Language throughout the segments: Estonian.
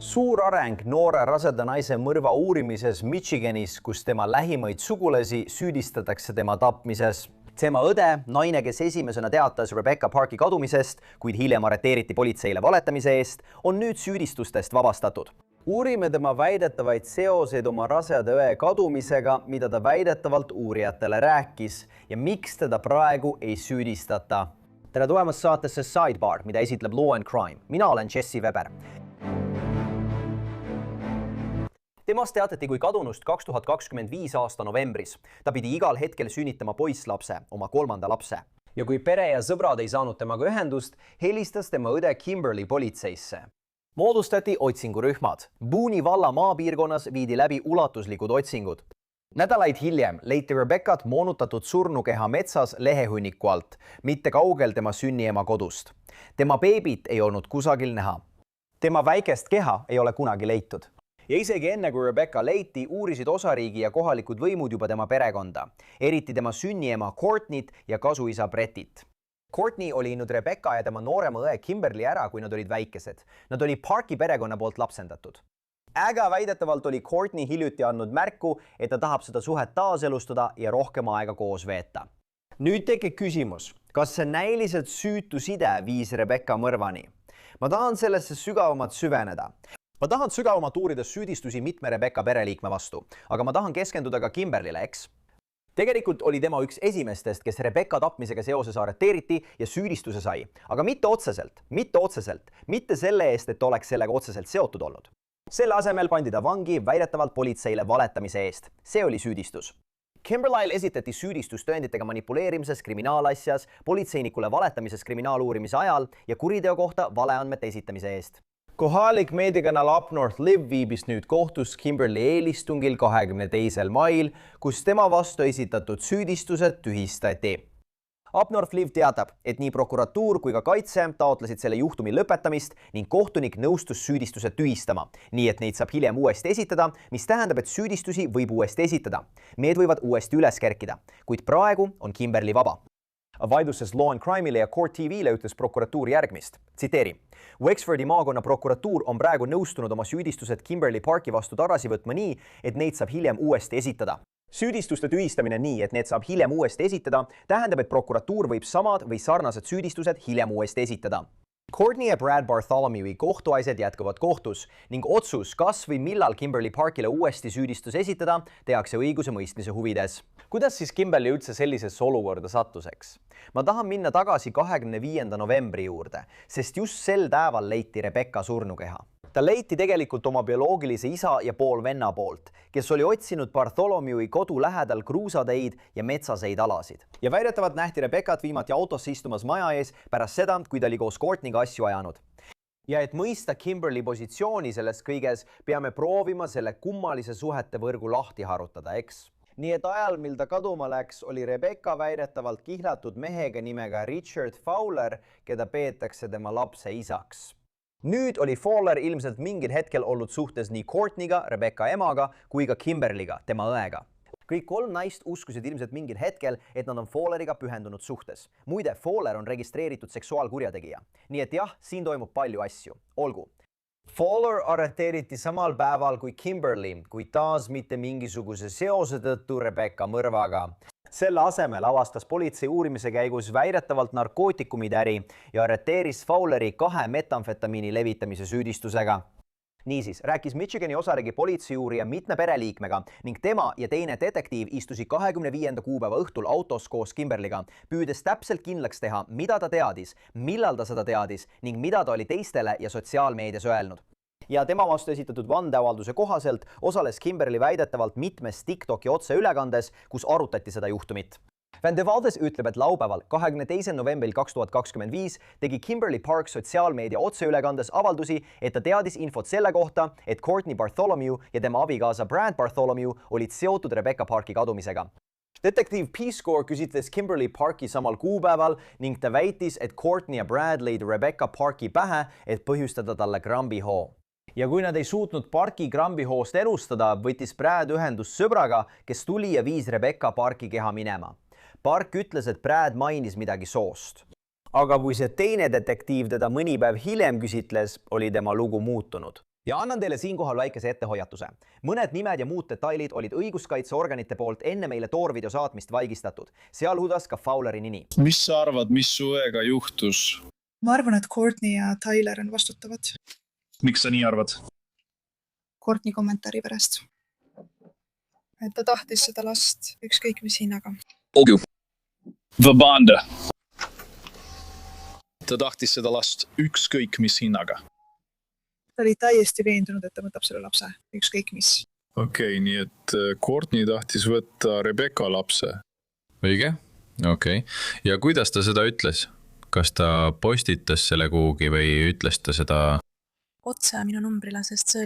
Suur areng noore raseda naise mõrva uurimises Michiganis, kus tema lähimaid sugulasi süüdistatakse tema tapmises. Tema õde, naine, kes esimesena teatas Rebecca Parki kadumisest, kuid hiljem arreteeriti politseile valetamise eest, on nüüd süüdistustest vabastatud. Uurime tema väidetavaid seoseid oma raseda õe kadumisega, mida ta väidetavalt uurijatele rääkis ja miks teda praegu ei süüdistata. Tere tulemast saatesse Sidebar, mida esitleb Law and Crime. Mina olen Jesse Weber. Temast teatati kui kadunust 2025 aasta novembris. Ta pidi igal hetkel sünnitama poisslapse, oma 3. lapse. Ja kui pere ja sõbrad ei saanud temaga ühendust, helistas tema õde Kimberly politseisse. Moodustati otsingurühmad. Booney valla maapiirkonnas viidi läbi ulatuslikud otsingud. Nädalaid hiljem leiti Rebeccat moonutatud surnukeha metsas lehehunniku alt, mitte kaugel tema sünniema kodust. Tema beebit ei olnud kusagil näha. Tema väikest keha ei ole kunagi leitud. Ja isegi enne, kui Rebecca leiti, uurisid osariigi ja kohalikud võimud juba tema perekonda, eriti tema sünniema Courtneyt ja kasuisa Brettit. Courtney oli inud Rebecca ja tema noorema õe Kimberly ära, kui nad olid väikesed. Nad oli Parki perekonna poolt lapsendatud. Äga väidetavalt oli Courtney hiljuti andnud märku, et ta tahab seda suhet taaselustada ja rohkem aega koos veeta. Nüüd tekib küsimus, kas see näiliselt süütu side viis Rebecca mõrvani? Ma tahan sellesse sügavamalt süveneda. Ma tahan sügavamalt uurida süüdistusi mitme Rebecca pereliikme vastu, aga ma tahan keskenduda ka Kimberlyle, eks? Tegelikult oli tema üks esimestest, kes Rebecca tapmisega seoses arreteeriti ja süüdistuse sai, aga mitte otseselt, mitte selle eest, et oleks sellega otseselt seotud olnud. Selle asemel pandi ta vangi väidetavalt politseile valetamise eest. See oli süüdistus. Kimberlyle esitati süüdistus tõenditega manipuleerimises kriminaalasjas, politseinikule valetamises kriminaaluurimise ajal ja kuriteo kohta valeandmete esitamise eest. Kohalik meediakanal Up North Live viibis nüüd kohtus Kimberly eelistungil 22. mail, kus tema vastu esitatud süüdistused tühistati. Up North Live teatab, et nii prokuratuur kui ka kaitse taotlesid selle juhtumi lõpetamist ning kohtunik nõustus süüdistused tühistama, nii et neid saab hiljem uuesti esitada, mis tähendab, et süüdistusi võib uuesti esitada. Need võivad uuesti üles kerkida, kuid praegu on Kimberly vaba. Vaidluses Law and Crime'ile ja Court TV'le ütles prokuratuur järgmist. Tsiteeri. Wexfordi maakonna prokuratuur on praegu nõustunud oma süüdistused Kimberly Parki vastu tagasi võtma nii, et neid saab hiljem uuesti esitada. Süüdistuste tühistamine nii, et need saab hiljem uuesti esitada, tähendab, et prokuratuur võib samad või sarnased süüdistused hiljem uuesti esitada. Courtney ja Brad Bartholomew'i kohtuasjad jätkuvad kohtus ning otsus, kas või millal Kimberly Parkile uuesti süüdistus esitada, tehakse õiguse mõistmise huvides. Kuidas siis Kimberly üldse sellisesse olukorda sattuseks? Ma tahan minna tagasi 25. novembri juurde, sest just sel päeval leiti Rebecca surnukeha. Ta leiti tegelikult oma bioloogilise isa ja poolvenna poolt, kes oli otsinud Bartholomew'i kodu lähedal kruusateid ja metsaseid alasid. Ja väidetavalt nähti Rebeccat viimati autosse istumas maja ees pärast seda, kui ta oli koos Courtneyga asju ajanud. Ja et mõista Kimberly positsiooni selles kõiges, peame proovima selle kummalise suhete võrgu lahti harutada, eks? Nii et ajal, mil ta kaduma läks, oli Rebecca väidetavalt kihlatud mehega nimega Richard Fowler, keda peetakse tema lapse isaks. Nüüd oli Fowler ilmselt mingil hetkel olnud suhtes nii Courtneyga, Rebecca emaga, kui ka Kimberlyga, tema õega. Kõik 3 naist uskusid ilmselt mingil hetkel, et nad on Fowleriga pühendunud suhtes. Muide, Fowler on registreeritud seksuaalkurjategija. Nii et jah, siin toimub palju asju. Olgu. Fowler arreteeriti samal päeval kui Kimberly, kuid taas mitte mingisuguse seose tõttu Rebecca mõrvaga. Selle asemel avastas politsei uurimise käigus väidetavalt narkootikumide äri ja arreteeris Fowleri 2 metamfetamiini levitamise süüdistusega. Niisiis, rääkis Michigani osariigi politseiuurija mitme pereliikmega ning tema ja teine detektiiv istusid 25. kuupäeva õhtul autos koos Kimberlyga, püüdes täpselt kindlaks teha, mida ta teadis, millal ta seda teadis ning mida ta oli teistele ja sotsiaalmeedias öelnud. Ja tema vastu esitatud vandeavalduse kohaselt osales Kimberly väidetavalt mitmes TikToki otseülekandes, kus arutati seda juhtumit. Van de Valdes ütleb, et laupäeval 22. novembril 2025 tegi Kimberly Park sotsiaalmeedia otseülekandes avaldusi, et ta teadis infot selle kohta, et Courtney Bartholomew ja tema abikaasa Brad Bartholomew olid seotud Rebecca Parki kadumisega. Detektiiv P-Score küsitles Kimberly Parki samal kuupäeval ning ta väitis, et Courtney ja Brad lõid Rebecca Parki pähe, et põhjustada talle krambihoo. Ja kui nad ei suutnud Parki krambihoost elustada, võttis Brad ühendust sõbraga, kes tuli ja viis Rebecca Parki keha minema. Park ütles, et Brad mainis midagi soost. Aga kui see teine detektiiv teda mõni päev hiljem küsitles, oli tema lugu muutunud. Ja annan teile siinkohal väikese ettehoiatuse. Mõned nimed ja muud detailid olid õiguskaitseorganite poolt enne meile toorvideo saatmist vaigistatud, sealhulgas ka Fowleri nimi. Mis sa arvad, mis su õega juhtus? Ma arvan, et Courtney ja Tyler on vastutavad. Miks sa nii arvad? Courtney kommentaari pärast. Et ta tahtis seda last ükskõik mis hinnaga. Olgu. Vabanda. Ta tahtis seda last ükskõik mis hinnaga. Ta oli täiesti veendunud, et ta võtab selle lapse ükskõik mis. Okei, nii et Courtney tahtis võtta Rebecca lapse. Õige? Okei. Ja kuidas ta seda ütles? Kas ta postitas selle kuhugi või ütles ta seda? Otse minu numbrile, sest see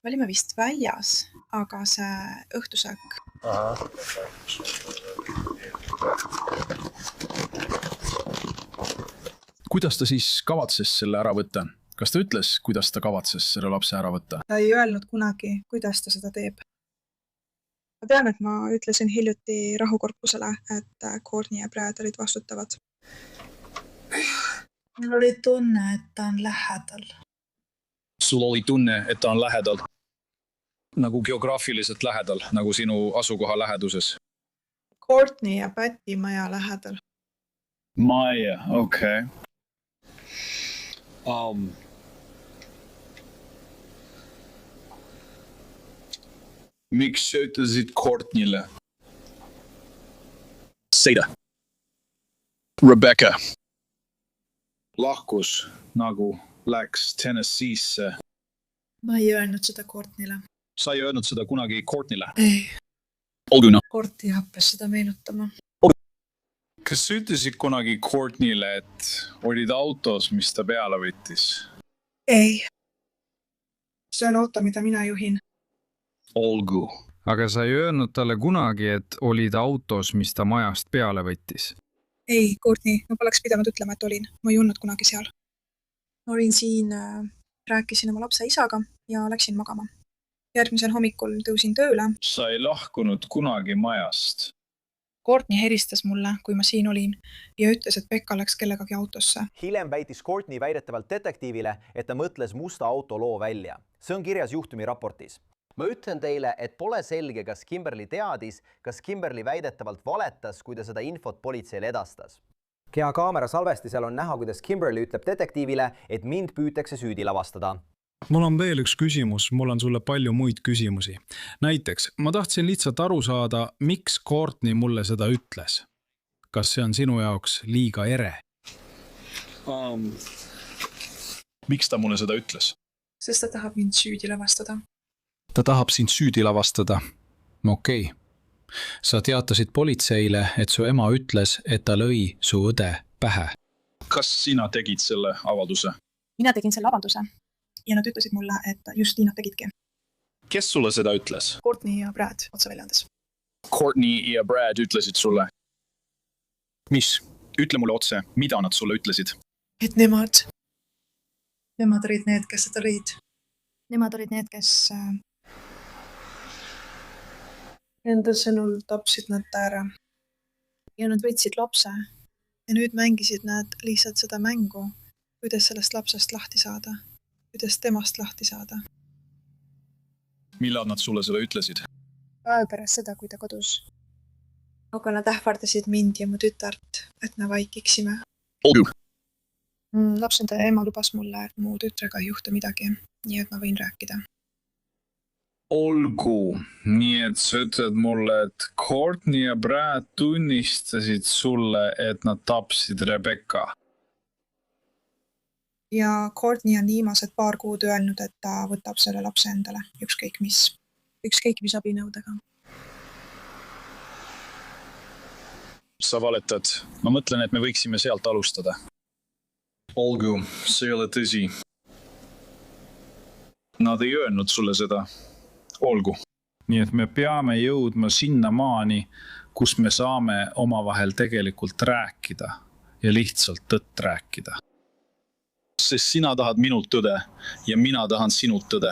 olime vist väljas, aga see õhtusöök. Kuidas ta siis kavatses selle ära võtta? Kas ta ütles, kuidas ta kavatses selle lapse ära võtta? Ta ei öelnud kunagi, kuidas ta seda teeb. Ma tean, et ma ütlesin hiljuti rahukorpusele, et Courtney ja Brad olid vastutavad. Mul oli tunne, et ta on lähedal. Sul oli tunne, et ta on lähedal? Nagu geograafiliselt lähedal, nagu sinu asukoha läheduses? Courtney ja Patty maja lähedal. Maja, okei. Miks sa ütlesid Courtneyle? Seida. Rebecca lahkus, nagu läks Tennesseesse. Ma ei öelnud seda Courtneyle. Sa ei öelnud seda kunagi Courtneyle? Ei. Olgu noh. Courtney happes seda meenutama. Kas sa ütlesid kunagi Courtneyle, et olid autos, mis ta peale võttis? Ei. See on auto, mida mina juhin. Olgu. Aga sa ei öelnud talle kunagi, et olid autos, mis ta majast peale võttis? Ei, Courtney, ma poleks pidanud ütlema, et olin. Ma ei olnud kunagi seal. Ma olin siin, rääkisin oma lapse isaga ja läksin magama. Järgmisel hommikul tõusin tööle. Sa ei lahkunud kunagi majast. Courtney helistas mulle, kui ma siin olin ja ütles, et Becca läks kellegagi autosse. Hiljem väitis Courtney väidetavalt detektiivile, et ta mõtles musta auto loo välja. See on kirjas juhtumi raportis. Ma ütlen teile, et pole selge, kas Kimberly teadis, kas Kimberly väidetavalt valetas, kui ta seda infot politseile edastas. Keakaamera salvestisel on näha, kuidas Kimberly ütleb detektiivile, et mind püütakse süüdi lavastada. Mul on veel üks küsimus, mul on sulle palju muid küsimusi. Näiteks, ma tahtsin lihtsalt aru saada, miks Courtney mulle seda ütles. Kas see on sinu jaoks liiga ere? Miks ta mulle seda ütles? Sest ta tahab mind süüdi lavastada. Ta tahab sind süüdi lavastada. Okei. Sa teatasid politseile, et su ema ütles, et ta lõi su õde pähe. Kas sina tegid selle avalduse? Mina tegin selle avalduse ja nad ütlesid mulle, et just nii nad tegidki. Kes sulle seda ütles? Courtney ja Brad otseväljandes. Courtney ja Brad ütlesid sulle. Mis? Ütle mulle otse, mida nad sulle ütlesid? Et nemad olid need, kes seda lõid. Nemad olid need, kes enda sõnul tapsid nad ta ära. Ja nad võtsid lapse ja nüüd mängisid nad lihtsalt seda mängu, kuidas sellest lapsest lahti saada, kuidas temast lahti saada. Millal nad sulle seda ütlesid? Päev pärast seda, kui ta kodus. Aga nad ähvardasid mind ja mu tütart, et me vaikiksime. Olgu. Lapsenda ema lubas mulle, et mu tütrega ei juhtu midagi, nii et ma võin rääkida. Olgu. Nii et sa ütled mulle, et Courtney ja Brad tunnistasid sulle, et nad tapsid Rebecca. Ja Courtney on viimased paar kuud öelnud, et ta võtab selle lapse endale, ükskõik mis abinõudega. Sa valetad. Ma mõtlen, et me võiksime sealt alustada. Olgu, see ei ole tõsi. Nad ei öelnud sulle seda. Olgu. Nii et me peame jõudma sinna maani, kus me saame omavahel tegelikult rääkida ja lihtsalt tõtt rääkida. Sest sina tahad minult tõde ja mina tahan sinult tõde.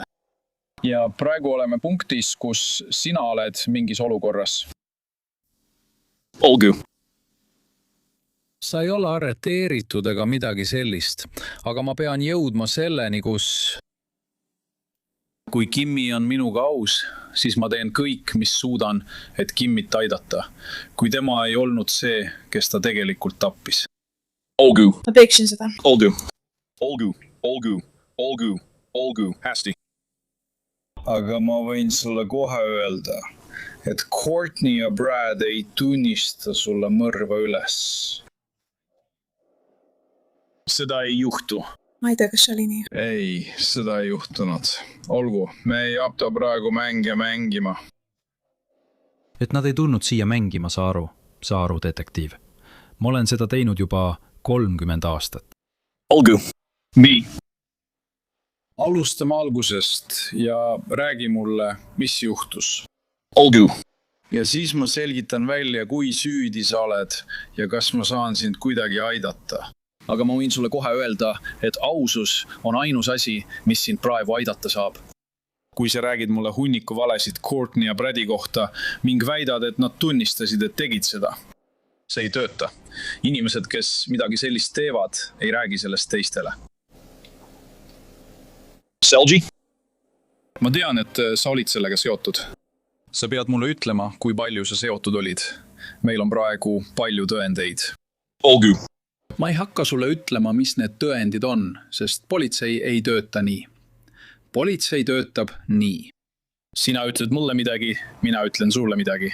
Ja praegu oleme punktis, kus sina oled mingis olukorras. Olgu. Sa ei ole arreteeritud ega midagi sellist, aga ma pean jõudma selleni, kus kui Kimmi on minuga aus, siis ma teen kõik, mis suudan, et Kimmit aidata, kui tema ei olnud see, kes ta tegelikult tappis. Olgu. Ma teeksin seda. Olgu, hästi. Aga ma võin sulle kohe öelda, et Courtney ja Brad ei tunnista sulle mõrva üles. Seda ei juhtu. Ma ei tea, kas see oli nii. Ei, seda ei juhtunud. Olgu, me ei hakka praegu mänge mängima. Et nad ei tulnud siia mängima, saa aru, detektiiv. Ma olen seda teinud juba 30 aastat. Olgu. Nii. Alustame algusest ja räägi mulle, mis juhtus. Olgu. Ja siis ma selgitan välja, kui süüdi sa oled ja kas ma saan sind kuidagi aidata. Aga ma võin sulle kohe öelda, et ausus on ainus asi, mis sind praegu aidata saab. Kui sa räägid mulle hunniku valesid Courtney ja Bradi kohta, ning väidad, et nad tunnistasid, et tegid seda. See ei tööta. Inimesed, kes midagi sellist teevad, ei räägi sellest teistele. Selgi? Ma tean, et sa olid sellega seotud. Sa pead mulle ütlema, kui palju sa seotud olid. Meil on praegu palju tõendeid. Olgu. Ma ei hakka sulle ütlema, mis need tõendid on, sest politsei ei tööta nii. Politsei töötab nii. Sina ütled mulle midagi, mina ütlen sulle midagi.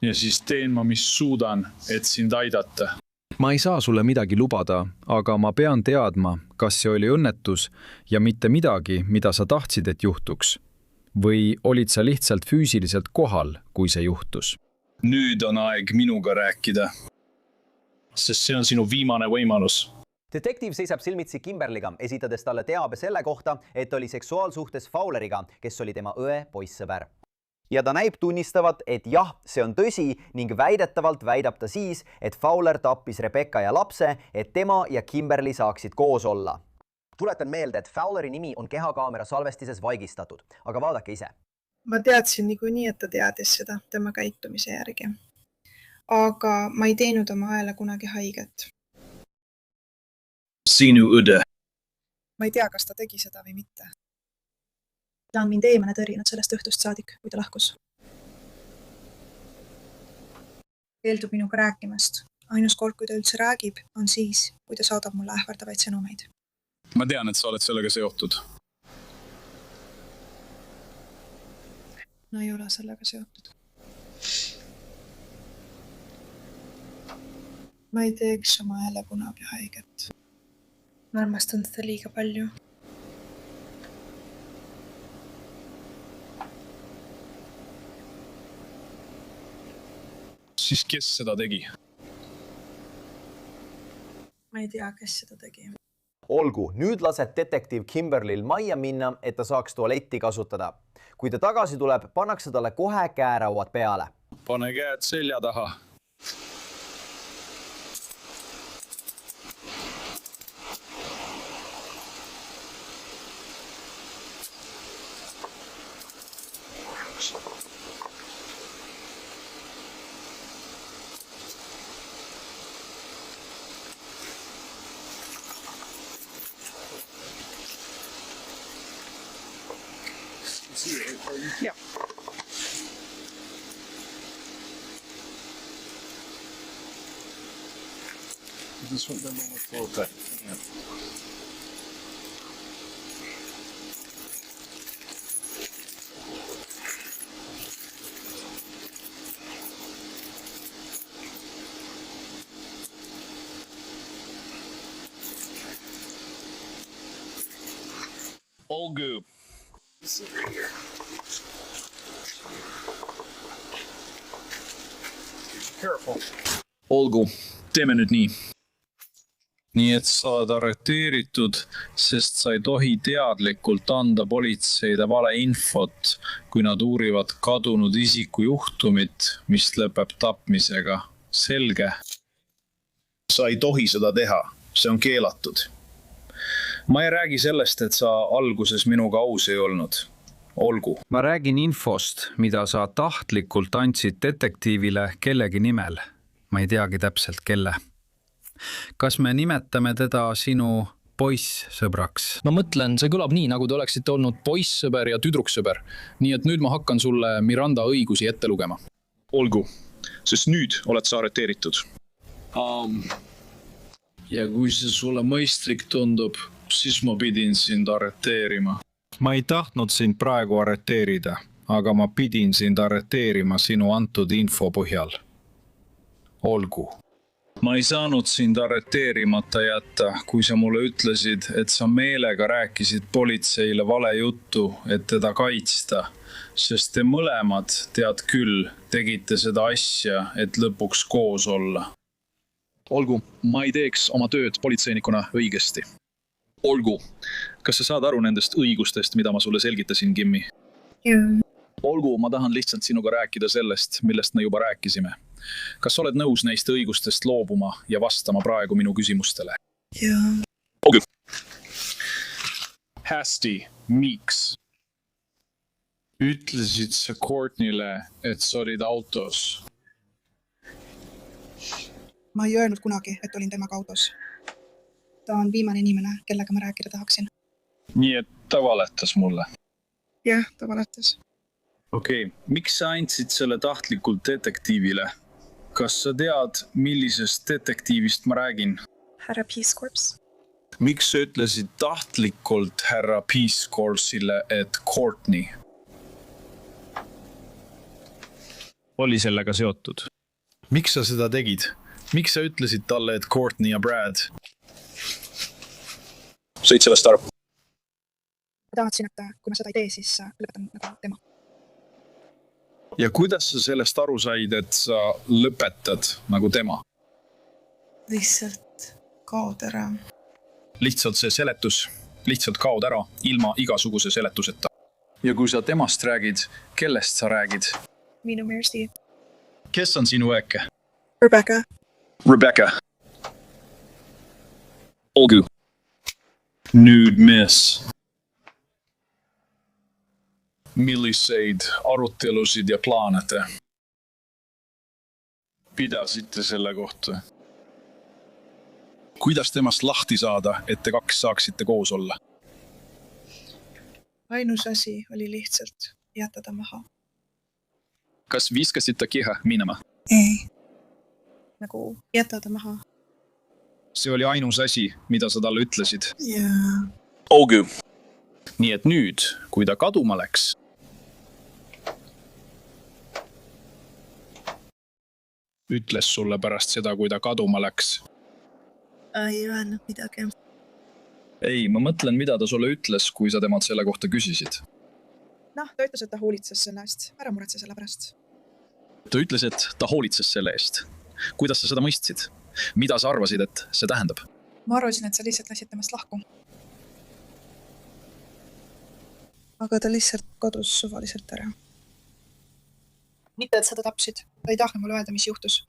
Ja siis teen ma, mis suudan, et sind aidata. Ma ei saa sulle midagi lubada, aga ma pean teadma, kas see oli õnnetus ja mitte midagi, mida sa tahtsid, et juhtuks. Või olid sa lihtsalt füüsiliselt kohal, kui see juhtus? Nüüd on aeg minuga rääkida. Sest see on sinu viimane võimalus. Detektiiv seisab silmitsi Kimberliga, esitades talle teabe selle kohta, et oli seksuaalsuhtes Fowleriga, kes oli tema õe poissõber. Ja ta näib tunnistavat, et jah, see on tõsi ning väidetavalt väidab ta siis, et Fowler tappis Rebecca ja lapse, et tema ja Kimberly saaksid koos olla. Tuletan meelde, et Fowleri nimi on kehakaamera salvestises vaigistatud, aga vaadake ise. Ma teadsin niikuinii, et ta teadis seda tema käitumise järgi. Aga ma ei teinud oma hääle kunagi haiget. Sinu õde. Ma ei tea, kas ta tegi seda või mitte. Ta on mind eemane tõrinud sellest õhtust saadik, kui ta lahkus. Keeldub minuga rääkimast. Ainus kord, kui ta üldse räägib, on siis, kui ta saadab mulle ähvardavaid sõnumeid. Ma tean, et sa oled sellega seotud. No ei ole sellega seotud. Ma ei teeks oma hääle kunagi haiget. Ma armastan seda liiga palju. Siis kes seda tegi? Ma ei tea, kes seda tegi. Olgu, nüüd lased detektiiv Kimberlyl majja minna, et ta saaks tualetti kasutada. Kui ta tagasi tuleb, pannakse talle kohe käerauad peale. Pane käed selja taha. Ja. This one then we'll put Olgu. Careful. Olgu, teeme nüüd nii. Nii et sa oled arreteeritud, sest sa ei tohi teadlikult anda politseile vale infot, kui nad uurivad kadunud isiku juhtumit, mis lõpeb tapmisega. Selge. Sa ei tohi seda teha. See on keelatud. Ma ei räägi sellest, et sa alguses minuga aus ei olnud. Olgu. Ma räägin infost, mida sa tahtlikult andsid detektiivile kellegi nimel. Ma ei teagi täpselt kelle. Kas me nimetame teda sinu poiss sõbraks? ma mõtlen, see kõlab nii, nagu te oleksite olnud poissõber ja tüdruksõber. Nii et nüüd ma hakkan sulle Miranda õigusi ette lugema. Olgu, sest nüüd oled sa arreteeritud. Ja kui see sulle mõistlik tundub, siis ma pidin sind arreteerima. Ma ei tahtnud sind praegu arreteerida, aga ma pidin sind arreteerima sinu antud info põhjal. Olgu. Ma ei saanud sind arreteerimata jätta, kui sa mulle ütlesid, et sa meelega rääkisid politseile vale juttu, et teda kaitsta, sest te mõlemad, tead küll, tegite seda asja, et lõpuks koos olla. Olgu, ma ei teeks oma tööd politseinikuna õigesti. Olgu, kas sa saad aru nendest õigustest, mida ma sulle selgitasin, Kimmi? Olgu, ma tahan lihtsalt sinuga rääkida sellest, millest me juba rääkisime. Kas sa oled nõus neist õigustest loobuma ja vastama praegu minu küsimustele? Olgu. Hästi, miks? Ütlesid sa Courtneyle, et sa olid autos? Ma ei öelnud kunagi, et olin temaga autos. Ta on viimane inimene, kellega ma rääkida tahaksin. Nii et ta valetas mulle. Jah, ta valetas. Okei, miks sa andsid selle tahtlikult detektiivile? Kas sa tead, millisest detektiivist ma räägin? Härra Peace Corps. Miks sa ütlesid tahtlikult härra Peace Corpsile, et Courtney Oli sellega seotud. Miks sa seda tegid? Miks sa ütlesid talle, et Courtney ja Brad? Sõid sellest aru? Ma tahtsin, et kui ma seda ei tee, siis lõpetan nagu tema. Ja kuidas sa sellest aru said, et sa lõpetad nagu tema? Lihtsalt kaod ära. Lihtsalt see seletus, lihtsalt kaod ära, ilma igasuguse seletuseta. Ja kui sa temast räägid, kellest sa räägid? Minu Mercy. Kes on sinu õeke? Rebecca. Rebecca. Olgu. Nüüd miss. Milliseid arutelusid ja plaanete pidasite selle kohta? Kuidas temast lahti saada, et te kaks saaksite koos olla? Ainus asi oli lihtsalt jätta ta maha. Kas viskasid ta keha minema? Ei. Nagu jätta ta maha. See oli ainus asi, mida sa talle ütlesid. Jaa. Olgu. Nii et nüüd, kui ta kaduma läks, ütles sulle pärast seda, kui ta kaduma läks. Ei öelnud midagi. Ei, ma mõtlen, mida ta sulle ütles, kui sa temalt selle kohta küsisid. Noh, ta ütles, et ta hoolitses selle eest. Ära muretse selle pärast. Ta ütles, et ta hoolitses selle eest. Kuidas sa seda mõistsid? Mida sa arvasid, et see tähendab? Ma arvasin, et sa lihtsalt lasid temast lahku. Aga ta lihtsalt kadus suvaliselt ära. Mitte, et sa ta tapsid. Ta ei tahtnud mulle öelda, mis juhtus.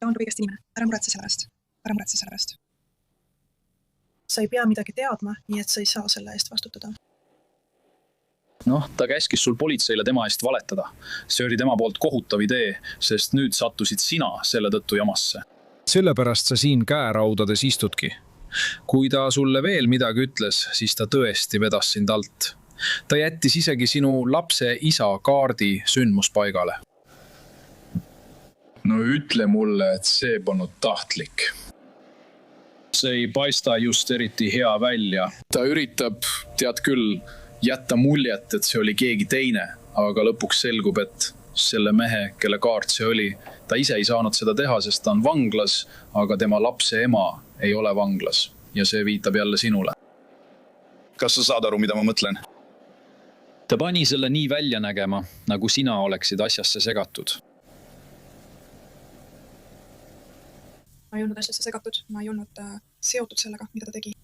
Ta on kõigest inimene. Ära muretse selle pärast. Ära muretse selle pärast. Sa ei pea midagi teadma, nii et sa ei saa selle eest vastutada. Noh, ta käskis sul politseile tema eest valetada. See oli tema poolt kohutav idee, sest nüüd sattusid sina selle tõttu jamasse. Sellepärast sa siin käeraudades istudki. Kui ta sulle veel midagi ütles, siis ta tõesti vedas sind alt. Ta jättis isegi sinu lapse isa kaardi sündmuspaigale. No ütle mulle, et see polnud tahtlik. See ei paista just eriti hea välja. Ta üritab, tead küll, jätta muljet, et see oli keegi teine, aga lõpuks selgub, et selle mehe, kelle kaart see oli, ta ise ei saanud seda teha, sest ta on vanglas, aga tema lapse ema ei ole vanglas ja see viitab jälle sinule. Kas sa saad aru, mida ma mõtlen? Ta pani selle nii välja nägema, nagu sina oleksid asjasse segatud. Ma ei olnud asjasse segatud, ma ei olnud seotud sellega, mida ta tegi.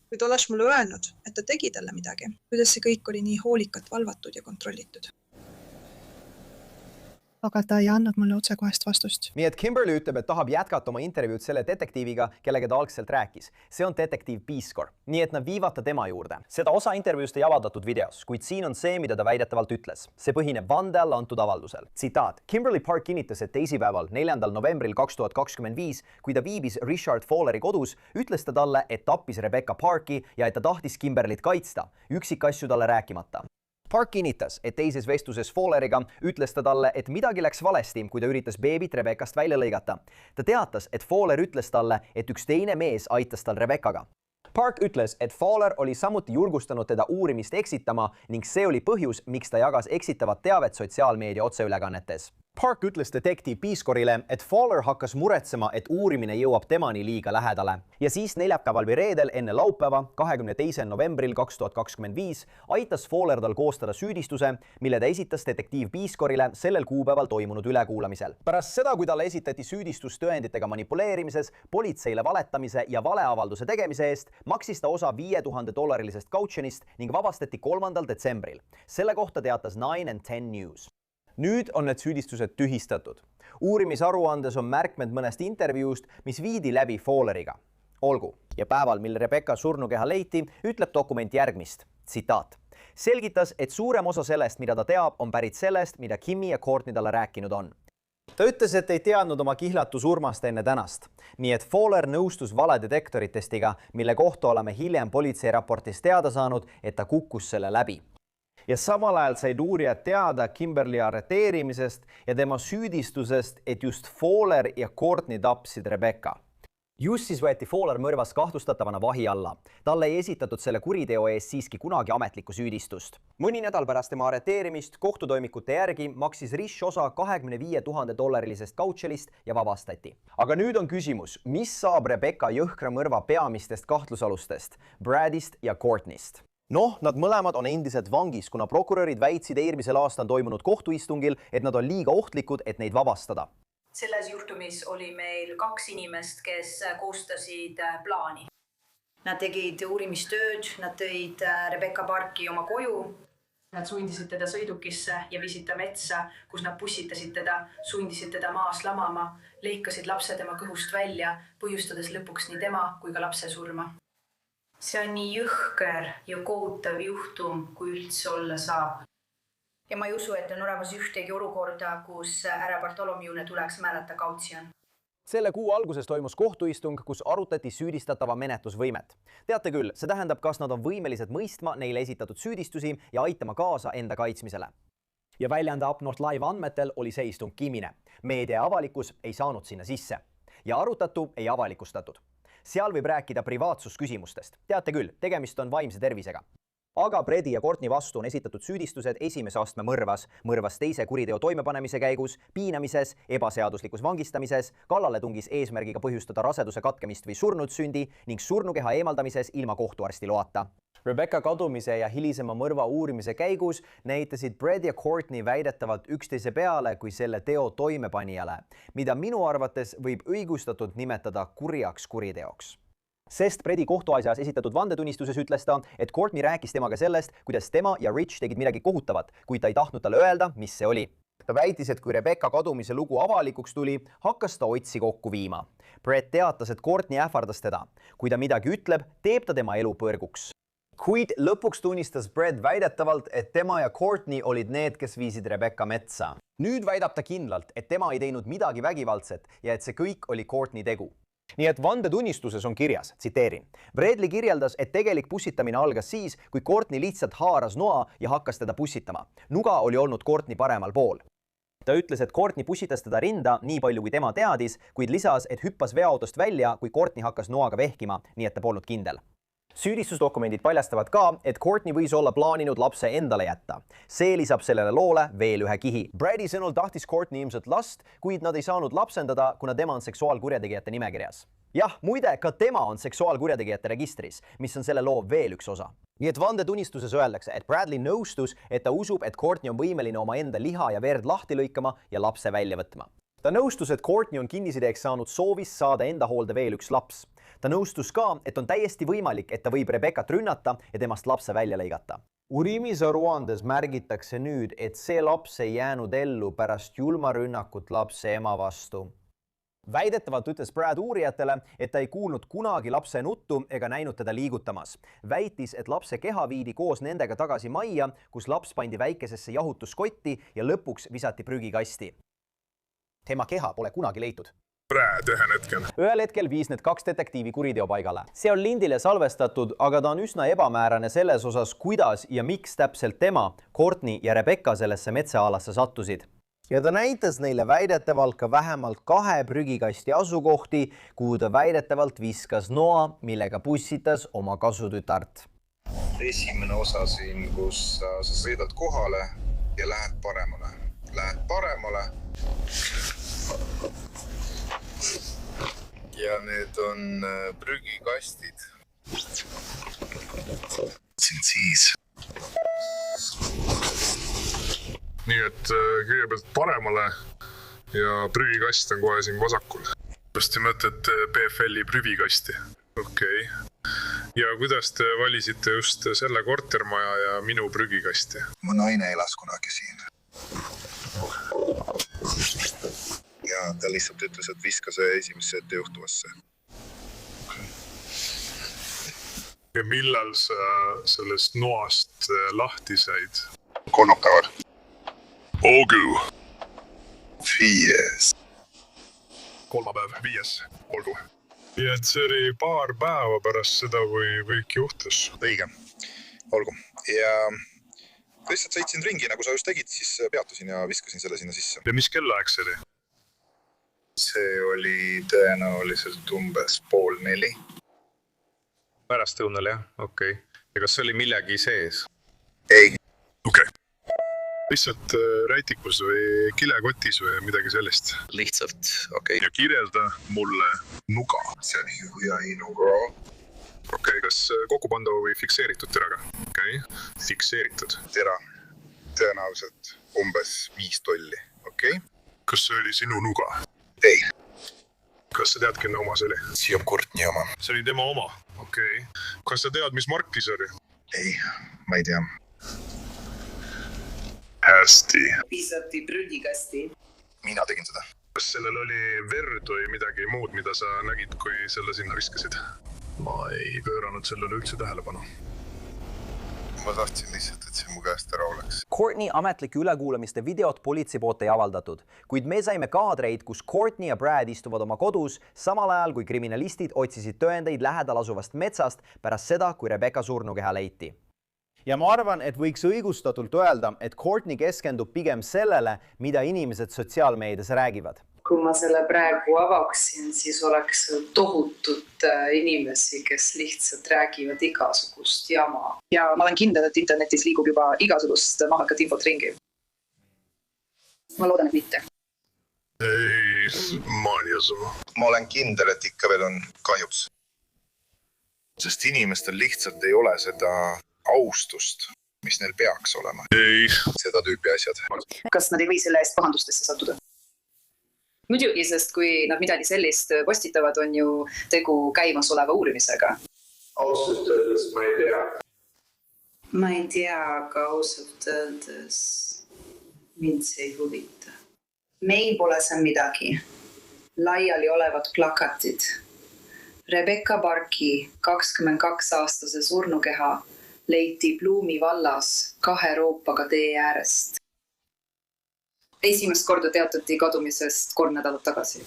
Kui ta oleks mulle öelnud, et ta tegi talle midagi, kuidas see kõik oli nii hoolikalt valvatud ja kontrollitud. aga ta ei andnud mulle otsekohest vastust. Nii et Kimberly ütleb, et tahab jätkata oma intervjuud selle detektiiviga, kellega ta algselt rääkis. See on detektiiv Piskor, nii et nad viivad ta tema juurde. Seda osa intervjuust ei avaldatud videos, kuid siin on see, mida ta väidetavalt ütles. See põhineb vande all antud avaldusel. Tsitaat. Kimberly Park kinnitas, et teisipäeval 4. novembril 2025, kui ta viibis Richard Fowleri kodus, ütles ta talle, et tappis Rebecca Parki ja et ta tahtis Kimberlyt kaitsta, üksikasju talle rääkimata. Park kinnitas, et teises vestluses Fowleriga ütles ta talle, et midagi läks valesti, kui ta üritas beebit Rebeccast välja lõigata. Ta teatas, et Fowler ütles talle, et üks teine mees aitas tal Rebeccaga. Park ütles, et Fowler oli samuti julgustanud teda uurimist eksitama ning see oli põhjus, miks ta jagas eksitavat teavet sotsiaalmeedia otseülekannetes. Park ütles detektiiv Piskorile, et Fowler hakkas muretsema, et uurimine jõuab temani liiga lähedale. Ja siis neljapäeval või reedel enne laupäeva, 22. novembril 2025, aitas Fowler tal koostada süüdistuse, mille ta esitas detektiiv Piskorile sellel kuupäeval toimunud ülekuulamisel. Pärast seda, kui talle esitati süüdistus tõenditega manipuleerimises, politseile valetamise ja valeavalduse tegemise eest, maksis ta osa $5000 kautsjonist ning vabastati 3. detsembril. Selle kohta teatas 9 and 10 News. Nüüd on need süüdistused tühistatud. Uurimisaruandes on märkmed mõnest intervjuust, mis viidi läbi Fowleriga. Olgu, ja päeval, mil Rebecca surnukeha leiti, ütleb dokument järgmist. Tsitaat. Selgitas, et suurem osa sellest, mida ta teab, on pärit sellest, mida Kimmy ja Courtney talle rääkinud on. Ta ütles, et ei teadnud oma kihlatu surmast enne tänast, nii et Fowler nõustus valedetektoritestiga, mille kohta oleme hiljem politseiraportis teada saanud, et ta kukkus selle läbi. Ja samal ajal said uurijad teada Kimberly arreteerimisest ja tema süüdistusest, et just Fowler ja Courtney tapsid Rebecca. Just siis võeti Fowler mõrvas kahtlustatavana vahi alla. Talle ei esitatud selle kuriteo eest siiski kunagi ametlikku süüdistust. Mõni nädal pärast tema arreteerimist kohtutoimikute järgi maksis Rich osa $25,000 kautsjonist ja vabastati. Aga nüüd on küsimus, mis saab Rebecca jõhkra mõrva peamistest kahtlusalustest, Bradist ja Courtneyst? Noh, nad mõlemad on endiselt vangis, kuna prokurörid väitsid eelmisel aastal toimunud kohtuistungil, et nad on liiga ohtlikud, et neid vabastada. Selles juhtumis oli meil 2 inimest, kes koostasid plaani. Nad tegid uurimistööd, nad tõid Rebecca Parki oma koju. Nad sundisid teda sõidukisse ja viisid ta metsa, kus nad pussitasid teda, sundisid teda maas lamama, lõikasid lapse tema kõhust välja, põhjustades lõpuks nii tema kui ka lapse surma. See on nii jõhker ja kohutav juhtum, kui üldse olla saab. Ja ma ei usu, et on olemas ühtegi olukorda, kus härra Bartolomeule tuleks määrata kautsjon. Selle kuu alguses toimus kohtuistung, kus arutati süüdistatava menetlusvõimet. Teate küll, see tähendab, kas nad on võimelised mõistma neile esitatud süüdistusi ja aitama kaasa enda kaitsmisele. Ja väljaande Up North Live andmetel oli see istung kimine. Meedia ja avalikkus ei saanud sinna sisse. Ja arutatu ei avalikustatud. Seal võib rääkida privaatsusküsimustest. Teate küll, tegemist on vaimse tervisega. Aga Brady ja Courtney vastu on esitatud süüdistused esimese astme mõrvas teise kuriteo toimepanemise käigus, piinamises, ebaseaduslikus vangistamises, kallaletungis eesmärgiga põhjustada raseduse katkemist või surnud sündi ning surnukeha eemaldamises ilma kohtuarsti loata. Rebecca kadumise ja hilisema mõrva uurimise käigus näitasid Brady ja Courtney väidetavalt üksteise peale kui selle teo toimepanijale, mida minu arvates võib õigustatult nimetada kurjaks kuriteoks. Sest Brady kohtuasjas esitatud vandetunnistuses ütles ta, et Courtney rääkis temaga sellest, kuidas tema ja Rich tegid midagi kohutavat, kuid ta ei tahtnud talle öelda, mis see oli. Ta väitis, et kui Rebecca kadumise lugu avalikuks tuli, hakkas ta otsi kokku viima. Brett teatas, et Courtney ähvardas teda. Kui ta midagi ütleb, teeb ta tema elu põrguks. Kuid lõpuks tunnistas Brett väidetavalt, et tema ja Courtney olid need, kes viisid Rebecca metsa. Nüüd väidab ta kindlalt, et tema ei teinud midagi vägivaldset ja et see kõik oli Courtney tegu. Nii et vandetunnistuses on kirjas, tsiteerin. Bradley kirjeldas, et tegelik pussitamine algas siis, kui Courtney lihtsalt haaras noa ja hakkas teda pussitama. Nuga oli olnud Courtney paremal pool. Ta ütles, et Courtney pussitas teda rinda nii palju, kui tema teadis, kuid lisas, et hüppas veoautost välja, kui Courtney hakkas noaga vehkima, nii et ta polnud kindel. Süüdistusdokumendid paljastavad ka, et Courtney võis olla plaaninud lapse endale jätta. See lisab sellele loole veel ühe kihi. Brady sõnul tahtis Courtney ilmselt last, kuid nad ei saanud lapsendada, kuna tema on seksuaalkurjategijate nimekirjas. Jah, muide, ka tema on seksuaalkurjategijate registris, mis on selle loo veel üks osa. Nii et vandetunnistuses öeldakse, et Bradley nõustus, et ta usub, et Courtney on võimeline oma enda liha ja verd lahti lõikama ja lapse välja võtma. Ta nõustus, et Courtney on kinnisideks saanud soovist saada enda hoolde veel üks laps. Ta nõustus ka, et on täiesti võimalik, et ta võib Rebeccat rünnata ja temast lapse välja lõigata. Uurimisaruandes märgitakse nüüd, et see laps ei jäänud ellu pärast julma rünnakut lapse ema vastu. Väidetavalt ütles Brad uurijatele, et ta ei kuulnud kunagi lapse nuttu ega näinud teda liigutamas. Väitis, et lapse keha viidi koos nendega tagasi majja, kus laps pandi väikesesse jahutuskotti ja lõpuks visati prügikasti. Tema keha pole kunagi leitud. Brad Ühel hetkel viis need 2 detektiivi kuriteopaigale. See on lindile salvestatud, aga ta on üsna ebamäärane selles osas, kuidas ja miks täpselt tema, Courtney ja Rebecca sellesse metsaalasse sattusid. Ja ta näitas neile väidetavalt ka vähemalt 2 prügikasti asukohti, kuhu ta väidetavalt viskas noa, millega pussitas oma kasutütart. Esimene osa siin, kus sa sõidad kohale ja lähed paremale. Ja need on prügikastid. Siin siis. Nii et kõigepealt paremale ja prügikast on kohe siin vasakul. Kas te mõtlete PFL-i prügikasti? Okei. Ja kuidas te valisite just selle kortermaja ja minu prügikasti? Mu naine elas kunagi siin. Ja ta lihtsalt ütles, et viska see esimesse ette juhtuvasse. Ja millal sa sellest noast lahti said? Kolmapäeval. Olgu. 5. Kolmapäev, 5. Olgu. Ja et see oli paar päeva pärast seda, kui kõik juhtus. Õige. Olgu. Ja lihtsalt sõitsin ringi, nagu sa just tegid, siis peatusin ja viskasin selle sinna sisse. Ja mis kellaaeg see oli? See oli tõenäoliselt umbes 3:30. Pärast õunal, jah? Okei. Ja kas see oli millegi sees? Ei. Okei. Lihtsalt räitikus või kilekotis või midagi sellist? Lihtsalt, okei. Ja kirjelda mulle nuga. See on huiahinuga. Okei, kas kokkupandav või fikseeritud teraga? Okei, fikseeritud. Tera. Tõenäoliselt umbes 5 tolli. Okei. Kas see oli sinu nuga? Ei. Kas sa tead, kelle oma see oli? See on Courtney oma. See oli tema oma? Okei. Kas sa tead, mis marki see oli? Ei, ma ei tea. Hästi. Visati prügikasti. Mina tegin seda. Kas sellel oli verd või midagi muud, mida sa nägid, kui selle sinna viskasid? Ma ei pööranud sellele üldse tähelepanu. Ma tahtsin lihtsalt, et see mu käest ära oleks. Courtney ametlike ülekuulamiste videot politsei poolt ei avaldatud, kuid me saime kaadreid, kus Courtney ja Brad istuvad oma kodus, samal ajal kui kriminalistid otsisid tõendeid lähedal asuvast metsast pärast seda, kui Rebecca surnukeha leiti. Ja ma arvan, et võiks õigustatult öelda, et Courtney keskendub pigem sellele, mida inimesed sotsiaalmeedias räägivad. Kui ma selle praegu avaksin, siis oleks tohutut inimesi, kes lihtsalt räägivad igasugust jama. Ja ma olen kindel, et internetis liigub juba igasugust mahakat infot ringi. Ma loodan, et mitte. Ei, ma ei usu. Ma olen kindel, et ikka veel on kahjuks. Sest inimestel lihtsalt ei ole seda austust, mis neil peaks olema. Ei. Seda tüüpi asjad. Kas nad ei või selle eest pahandustesse sattuda? Muidugi, sest kui nad midagi sellist postitavad, on ju tegu käimasoleva uurimisega. Ausalt öeldes ma ei tea. Ma ei tea, aga ausalt öeldes mind see ei huvita. Meil pole see midagi. Laiali olevad plakatid. Rebecca Parki 22-aastase surnukeha leiti Bloomi vallas 2 roopaga tee äärest. Esimest korda teatati kadumisest 3 nädalat tagasi.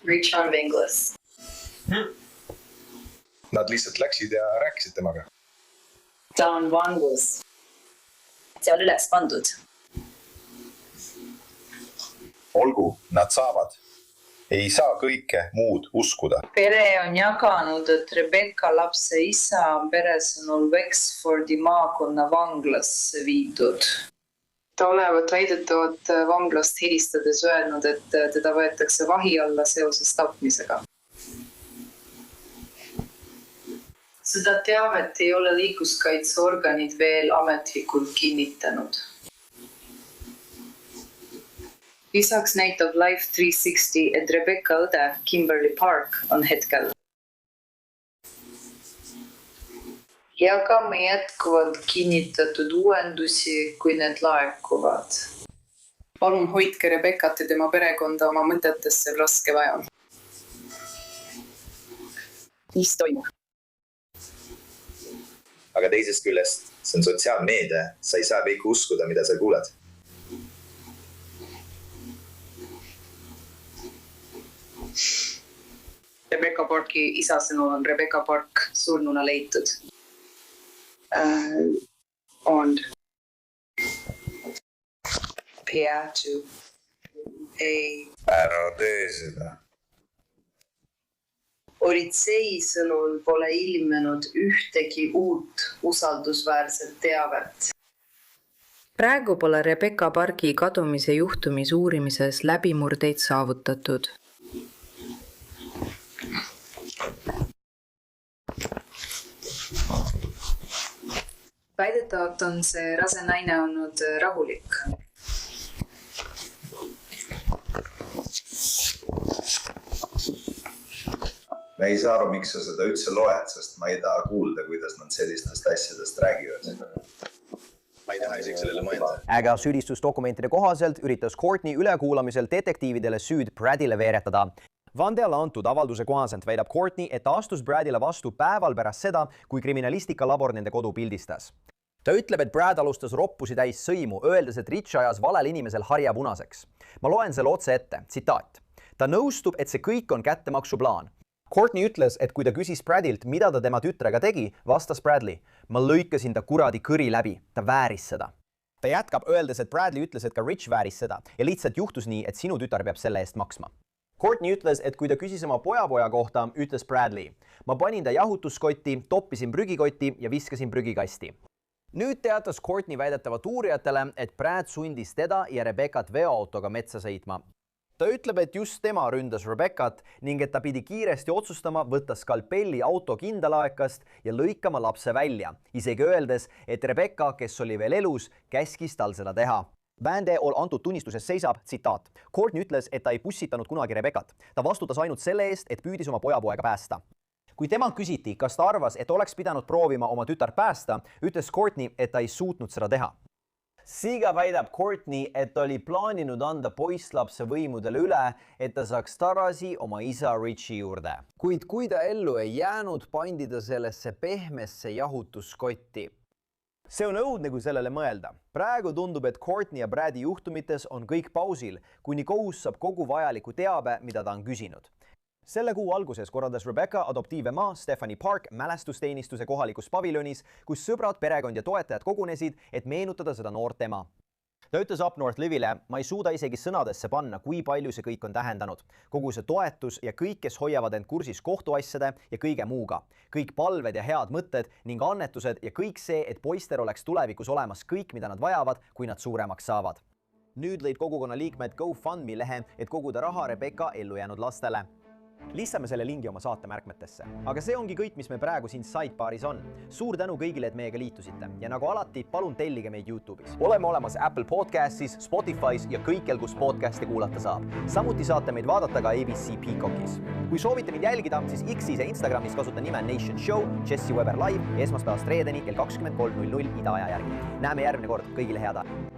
Richard Vinglas. Nad lihtsalt läksid ja rääkisid temaga. Ta on vangus. See on üles pandud. Olgu, nad saavad. Ei saa kõike muud uskuda. Pere on jaganud, et Rebecca lapse isa on peresõnul Wexfordi maakonna vanglasse viidud. Ta olevat väidetavalt vanglast helistades öelnud, et teda võetakse vahi alla seoses tapmisega. Seda teavet ei ole liikluskaitseorganid veel ametlikult kinnitanud. Lisaks näitab Life360, et Rebecca õde Kimberly Park on hetkel. Jagame jätkuvalt kinnitatud uuendusi, kui need laekuvad. Palun hoidke Rebeccat ja tema perekonda oma mõtetesse raske ajal. Mis toimub? Aga teisest küljest, see on sotsiaalmeedia, sa ei saa kõike uskuda, mida sa kuuled. Rebecca Parki isa sõnul on Rebecca Park surnuna leitud. On. Peatu. Ei. Ära tee seda. Oritsei sõnul pole ilmenud ühtegi uut usaldusväärset teavet. Praegu pole Rebecca Parki kadumise juhtumis uurimises läbimurdeid saavutatud. Väidetavalt on see rase naine olnud rahulik. Ma ei saa aru, miks sa seda üldse loed, sest ma ei taha kuulda, kuidas nad sellistest asjadest räägivad. Ma ei taha isegi sellele mõelda. Äga süüdistusdokumentide kohaselt üritas Courtney ülekuulamisel detektiividele süüd Bradile veeretada. Vandele antud avalduse kohaselt väidab Courtney, et ta astus Bradile vastu päeval pärast seda, kui kriminalistikalabor nende kodu pildistas. Ta ütleb, et Brad alustas roppusi täis sõimu, öeldes, et Rich ajas valel inimesel harja punaseks. Ma loen selle otse ette, tsitaat. Ta nõustub, et see kõik on kättemaksuplaan. Courtney ütles, et kui ta küsis Bradilt, mida ta tema tütrega tegi, vastas Bradley. Ma lõikasin ta kuradi kõri läbi, ta vääris seda. Ta jätkab, öeldes, et Bradley ütles, et ka Rich vääris seda ja lihtsalt juhtus nii, et sinu tütar peab selle eest maksma. Courtney ütles, et kui ta küsis oma pojapoja kohta, ütles Bradley. Ma panin ta jahutuskotti, toppisin prügikotti ja viskasin prügikasti. Nüüd teatas Courtney väidetavat uurijatele, et Brad sundis teda ja Rebeccat veoautoga metsa sõitma. Ta ütleb, et just tema ründas Rebeccat ning et ta pidi kiiresti otsustama võtta skalpelli auto kindalaekast ja lõikama lapse välja, isegi öeldes, et Rebecca, kes oli veel elus, käskis tal seda teha. Vande antud tunnistuses seisab, tsitaat. Courtney ütles, et ta ei pussitanud kunagi Rebeccat. Ta vastutas ainult selle eest, et püüdis oma pojapoega päästa. Kui tema küsiti, kas ta arvas, et oleks pidanud proovima oma tütar päästa, ütles Courtney, et ta ei suutnud seda teha. Siga väidab Courtney, et oli plaaninud anda poisslapse võimudele üle, et ta saaks tagasi oma isa Richie juurde. Kuid kui ta ellu ei jäänud, pandi ta sellesse pehmesse jahutuskotti. See on õudne, kui sellele mõelda. Praegu tundub, et Courtney ja Bradi juhtumites on kõik pausil, kuni kohus saab kogu vajaliku teabe, mida ta on küsinud. Selle kuu alguses korraldas Rebecca adoptiivema Stephanie Park mälestusteenistuse kohalikus paviljonis, kus sõbrad, perekond ja toetajad kogunesid, et meenutada seda noort ema. Ta ütles Up North Livile, ma ei suuda isegi sõnadesse panna, kui palju see kõik on tähendanud. Kogu see toetus ja kõik, kes hoiavad end kursis kohtuasjade ja kõige muuga. Kõik palved ja head mõtted ning annetused ja kõik see, et poistel oleks tulevikus olemas kõik, mida nad vajavad, kui nad suuremaks saavad. Nüüd lõid kogukonna liikmed GoFundMe lehe, et koguda raha Rebecca ellujäänud lastele. Listame selle lingi oma saate märkmetesse. Aga see ongi kõik, mis me praegu siin Sidebaaris on. Suur tänu kõigile, et meiega liitusite. Ja nagu alati, palun tellige meid YouTube'is. Oleme olemas Apple Podcastis, Spotify's ja kõikjal, kus podcasti kuulata saab. Samuti saate meid vaadata ka ABC Peacockis. Kui soovite mind jälgida, siis X'is ja Instagramis kasuta nime Nation Show, Jesse Weber Live ja esmaspäevast reedeni kell 23.00 idaaja järgi. Näeme järgmine kord, kõigile head aega.